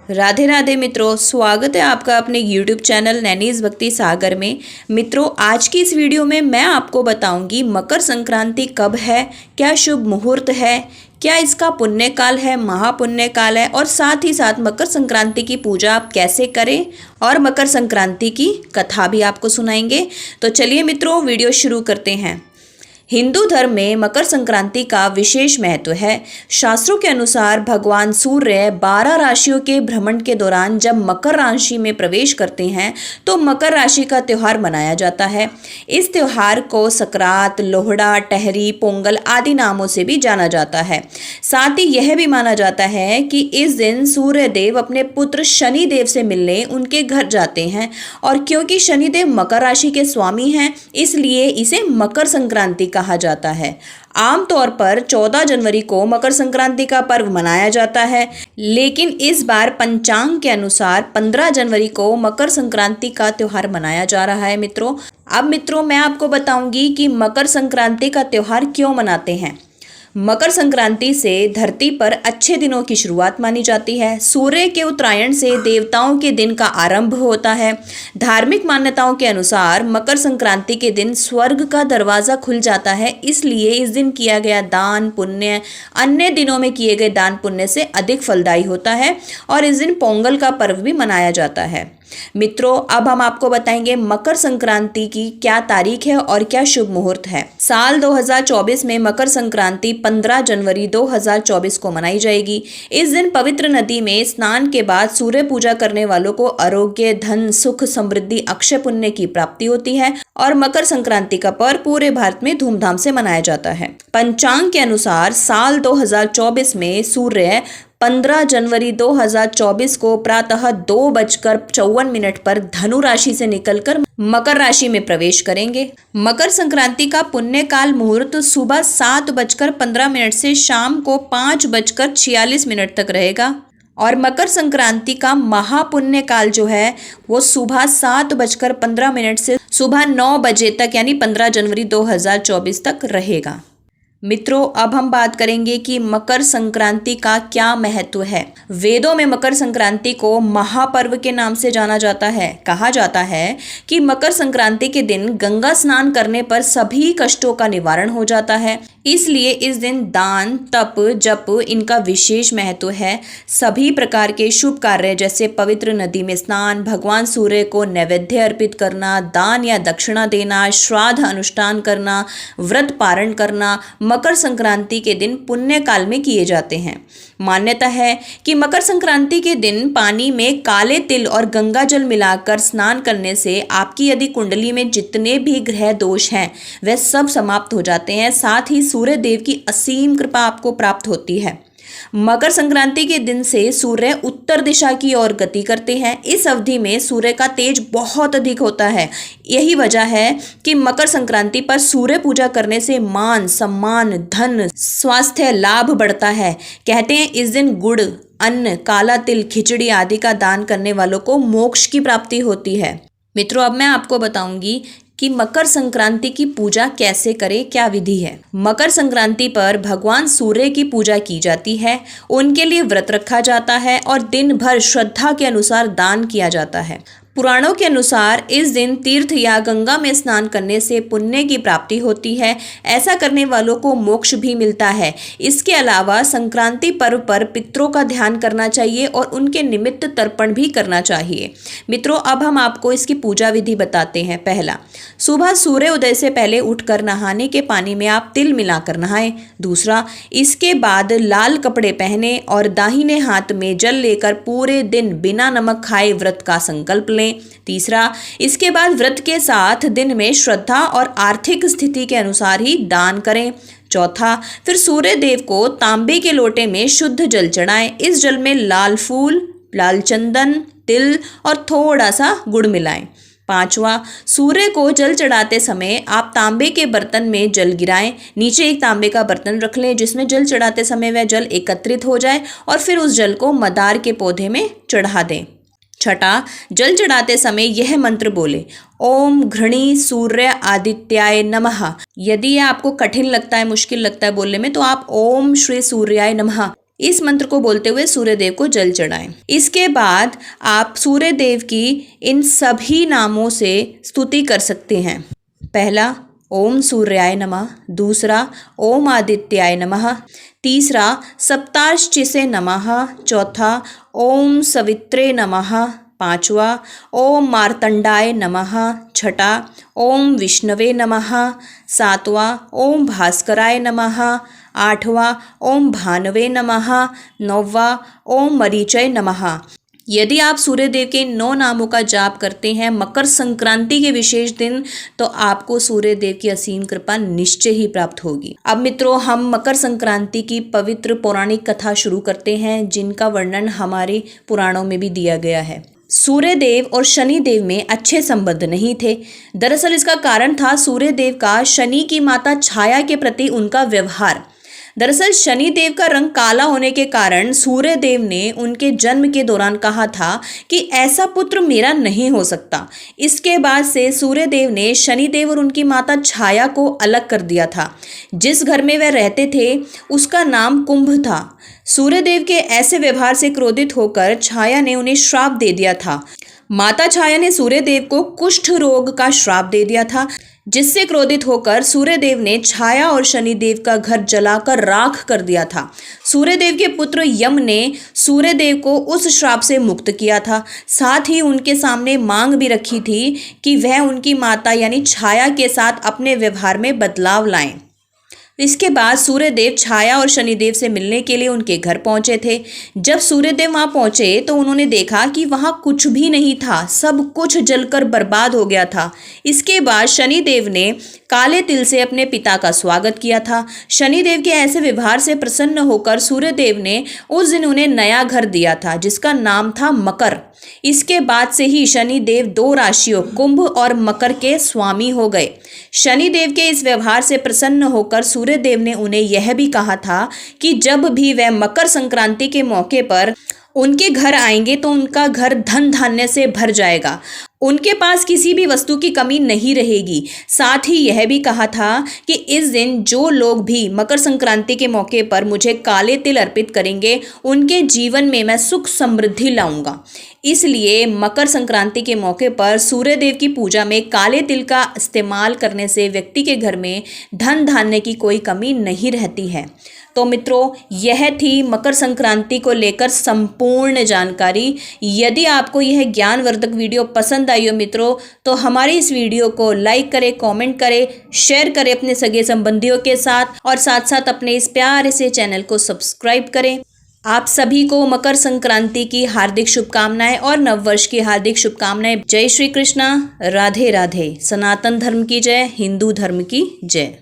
राधे राधे मित्रों, स्वागत है आपका अपने YouTube चैनल नैनीज भक्ति सागर में। मित्रों, आज की इस वीडियो में मैं आपको बताऊंगी मकर संक्रांति कब है, क्या शुभ मुहूर्त है, क्या इसका पुण्य काल है, महापुण्य काल है, और साथ ही साथ मकर संक्रांति की पूजा आप कैसे करें और मकर संक्रांति की कथा भी आपको सुनाएंगे। तो चलिए मित्रों, वीडियो शुरू करते हैं। हिंदू धर्म में मकर संक्रांति का विशेष महत्व है। शास्त्रों के अनुसार भगवान सूर्य 12 राशियों के भ्रमण के दौरान जब मकर राशि में प्रवेश करते हैं तो मकर राशि का त्यौहार मनाया जाता है। इस त्यौहार को सकरात, लोहड़ा, टहरी, पोंगल आदि नामों से भी जाना जाता है। साथ ही यह भी माना जाता है कि इस दिन सूर्य देव अपने पुत्र शनि देव से मिलने उनके घर जाते हैं, और क्योंकि शनि देव मकर राशि के स्वामी हैं, इसलिए इसे मकर संक्रांति कहा जाता है। आमतौर पर 14 जनवरी को मकर संक्रांति का पर्व मनाया जाता है, लेकिन इस बार पंचांग के अनुसार 15 जनवरी को मकर संक्रांति का त्यौहार मनाया जा रहा है। मित्रों मैं आपको बताऊंगी कि मकर संक्रांति का त्यौहार क्यों मनाते हैं। मकर संक्रांति से धरती पर अच्छे दिनों की शुरुआत मानी जाती है। सूर्य के उत्तरायण से देवताओं के दिन का आरंभ होता है। धार्मिक मान्यताओं के अनुसार मकर संक्रांति के दिन स्वर्ग का दरवाजा खुल जाता है, इसलिए इस दिन किया गया दान पुण्य अन्य दिनों में किए गए दान पुण्य से अधिक फलदायी होता है, और इस दिन पोंगल का पर्व भी मनाया जाता है। मित्रों, अब हम आपको बताएंगे मकर संक्रांति की क्या तारीख है और क्या शुभ मुहूर्त है। साल 2024 में मकर संक्रांति 15 जनवरी 2024 को मनाई जाएगी। इस दिन पवित्र नदी में स्नान के बाद सूर्य पूजा करने वालों को आरोग्य, धन, सुख, समृद्धि, अक्षय पुण्य की प्राप्ति होती है, और मकर संक्रांति का पर्व पूरे भारत में धूमधाम से मनाया जाता है। पंचांग के अनुसार साल 2024 में सूर्य 15 जनवरी 2024 को प्रातः 2:54 पर धनु राशि से निकलकर मकर राशि में प्रवेश करेंगे। मकर संक्रांति का पुण्य काल मुहूर्त सुबह 7:15 से शाम को 5:46 तक रहेगा, और मकर संक्रांति का महापुण्य काल जो है वो सुबह 7:15 से सुबह 9 बजे तक, यानी 15 जनवरी 2024 तक रहेगा। मित्रों, अब हम बात करेंगे कि मकर संक्रांति का क्या महत्व है। वेदों में मकर संक्रांति को महापर्व के नाम से जाना जाता है। कहा जाता है कि मकर संक्रांति के दिन गंगा स्नान करने पर सभी कष्टों का निवारण हो जाता है, इसलिए इस दिन दान, तप, जप इनका विशेष महत्व है। सभी प्रकार के शुभ कार्य जैसे पवित्र नदी में स्नान, भगवान सूर्य को नैवेद्य अर्पित करना, दान या दक्षिणा देना, श्राद्ध अनुष्ठान करना, व्रत पारण करना मकर संक्रांति के दिन पुण्य काल में किए जाते हैं। मान्यता है कि मकर संक्रांति के दिन पानी में काले तिल और गंगा जल मिलाकर स्नान करने से आपकी यदि कुंडली में जितने भी ग्रह दोष हैं वह सब समाप्त हो जाते हैं। साथ ही सूर्य देव की असीम कृपा आपको प्राप्त होती है। मकर संक्रांति के दिन से सूर्य उत्तर दिशा की ओर गति करते हैं। इस अवधि में सूर्य का तेज बहुत अधिक होता है। यही वजह है कि मकर संक्रांति पर सूर्य पूजा करने से मान, सम्मान, धन, स्वास्थ्य लाभ बढ़ता है। कहते हैं इस दिन गुड़, अन्न, काला तिल, खिचड़ी आदि का दान करने वालों को मोक्ष की प्राप्ति होती है। मित्रों, अब मैं आपको बताऊंगी कि मकर संक्रांति की पूजा कैसे करें, क्या विधि है। मकर संक्रांति पर भगवान सूर्य की पूजा की जाती है, उनके लिए व्रत रखा जाता है और दिन भर श्रद्धा के अनुसार दान किया जाता है। पुराणों के अनुसार इस दिन तीर्थ या गंगा में स्नान करने से पुण्य की प्राप्ति होती है। ऐसा करने वालों को मोक्ष भी मिलता है। इसके अलावा संक्रांति पर्व पर पितरों का ध्यान करना चाहिए और उनके निमित्त तर्पण भी करना चाहिए। मित्रों, अब हम आपको इसकी पूजा विधि बताते हैं। पहला, सुबह सूर्य उदय से पहले उठकर नहाने के पानी में आप तिल मिलाकर नहाएं। दूसरा, इसके बाद लाल कपड़े पहने और दाहिने हाथ में जल लेकर पूरे दिन बिना नमक खाए व्रत का संकल्प लें। तीसरा, इसके बाद व्रत के साथ दिन में श्रद्धा और आर्थिक स्थिति के अनुसार ही दान करें। चौथा, फिर सूर्य देव को तांबे के लोटे में शुद्ध जल चढ़ाएं। इस जल में लाल फूल, लाल चंदन, तिल और थोड़ा सा गुड़ मिलाएं। पांचवा, सूर्य को जल चढ़ाते समय आप तांबे के बर्तन में जल गिराएं। नीचे एक तांबे का बर्तन रख लें जिसमें जल चढ़ाते समय वह जल एकत्रित हो जाए, और फिर उस जल को मदार के पौधे में चढ़ा दें। छठा, जल चढ़ाते समय यह मंत्र बोले, ओम घृणी सूर्य आदित्याय नमः। यदि यह आपको कठिन लगता है, मुश्किल लगता है बोलने में, तो आप ओम श्री सूर्याय नमः इस मंत्र को बोलते हुए सूर्य देव को जल चढ़ाएं। इसके बाद आप सूर्य देव की इन सभी नामों से स्तुति कर सकते हैं। पहला, ओम सूर्याय नमः। दूसरा, ओम आदित्याय नमः। तीसरा, सप्तार्चिसे नमः। चौथा, ओम सवित्रे नमः। पांचवा, ओम मार्तंडाय नमः। छठा, ओम विष्णवे नमः। सातवां, ओम भास्कराय नमः। आठवां, ओम भानवे नमः। नौवां, ओम मरीचय नमः। यदि आप सूर्य देव के 9 नामों का जाप करते हैं मकर संक्रांति के विशेष दिन, तो आपको सूर्य देव की असीम कृपा निश्चय ही प्राप्त होगी। अब मित्रों, हम मकर संक्रांति की पवित्र पौराणिक कथा शुरू करते हैं, जिनका वर्णन हमारे पुराणों में भी दिया गया है। सूर्य देव और शनि देव में अच्छे संबंध नहीं थे। दरअसल इसका कारण था सूर्य देव का शनि की माता छाया के प्रति उनका व्यवहार। दरअसल शनि देव का रंग काला होने के कारण सूर्य देव ने उनके जन्म के दौरान कहा था कि ऐसा पुत्र मेरा नहीं हो सकता। इसके बाद से सूर्य देव ने शनि देव और उनकी माता छाया को अलग कर दिया था। जिस घर में वह रहते थे उसका नाम कुंभ था। सूर्य देव के ऐसे व्यवहार से क्रोधित होकर छाया ने उन्हें श्राप दे दिया था। माता छाया ने सूर्य देव को कुष्ठ रोग का श्राप दे दिया था, जिससे क्रोधित होकर सूर्य देव ने छाया और शनि देव का घर जलाकर राख कर दिया था। सूर्य देव के पुत्र यम ने सूर्य देव को उस श्राप से मुक्त किया था। साथ ही उनके सामने मांग भी रखी थी कि वह उनकी माता यानी छाया के साथ अपने व्यवहार में बदलाव लाएं। इसके बाद सूर्यदेव छाया और शनिदेव से मिलने के लिए उनके घर पहुंचे थे। जब सूर्यदेव वहां पहुंचे तो उन्होंने देखा कि वहां कुछ भी नहीं था, सब कुछ जलकर बर्बाद हो गया था। इसके बाद शनिदेव ने काले तिल से अपने पिता का स्वागत किया था। शनिदेव के ऐसे व्यवहार से प्रसन्न होकर सूर्यदेव ने उस दिन उन्हें नया घर दिया था, जिसका नाम था मकर। इसके बाद से ही शनिदेव 2 राशियों कुंभ और मकर के स्वामी हो गए। शनिदेव के इस व्यवहार से प्रसन्न होकर सूर्यदेव ने उन्हें यह भी कहा था कि जब भी वह मकर संक्रांति के मौके पर उनके घर आएंगे तो उनका घर धन धान्य से भर जाएगा, उनके पास किसी भी वस्तु की कमी नहीं रहेगी। साथ ही यह भी कहा था कि इस दिन जो लोग भी मकर संक्रांति के मौके पर मुझे काले तिल अर्पित करेंगे उनके जीवन में मैं सुख समृद्धि लाऊंगा। इसलिए मकर संक्रांति के मौके पर सूर्यदेव की पूजा में काले तिल का इस्तेमाल करने से व्यक्ति के घर में धन धान्य की कोई कमी नहीं रहती है। तो मित्रों, यह थी मकर संक्रांति को लेकर संपूर्ण जानकारी। यदि आपको यह ज्ञानवर्धक वीडियो पसंद आई हो मित्रों, तो हमारी इस वीडियो को लाइक करें, कमेंट करें, शेयर करें अपने सगे संबंधियों के साथ और साथ साथ अपने इस प्यारे से चैनल को सब्सक्राइब करें। आप सभी को मकर संक्रांति की हार्दिक शुभकामनाएं और नववर्ष की हार्दिक शुभकामनाएं। जय श्री कृष्णा, राधे राधे। सनातन धर्म की जय, हिंदू धर्म की जय।